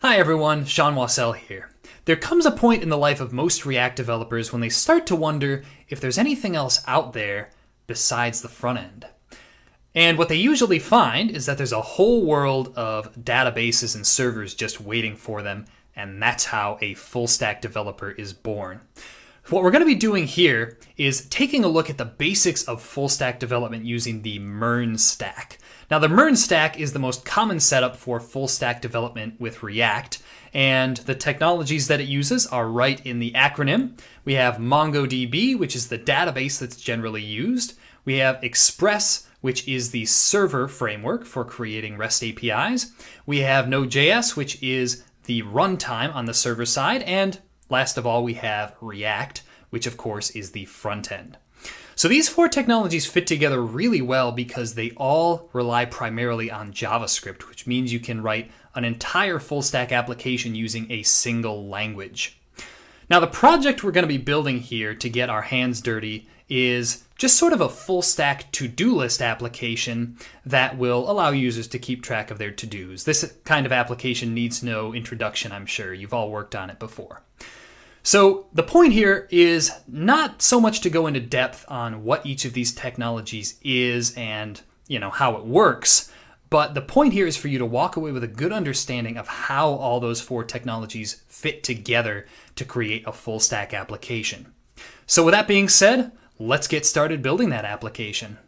Hi everyone, Sean Wassell here. There comes a point in the life of most React developers when they start to wonder if there's anything else out there besides the front end. And what they usually find is that there's a whole world of databases and servers just waiting for them, and that's how a full stack developer is born. What we're going to be doing here is taking a look at the basics of full stack development using the MERN stack. Now, the MERN stack is the most common setup for full stack development with React, and the technologies that it uses are right in the acronym. We have MongoDB, which is the database that's generally used. We have Express, which is the server framework for creating REST APIs. We have Node.js, which is the runtime on the server side, and last of all, we have React, which of course is the front end. So these four technologies fit together really well because they all rely primarily on JavaScript, which means you can write an entire full stack application using a single language. Now, the project we're going to be building here to get our hands dirty is just sort of a full stack to-do list application that will allow users to keep track of their to-dos. This kind of application needs no introduction, I'm sure. You've all worked on it before. So the point here is not so much to go into depth on what each of these technologies is and, how it works, but the point here is for you to walk away with a good understanding of how all those four technologies fit together to create a full stack application. So with that being said, let's get started building that application.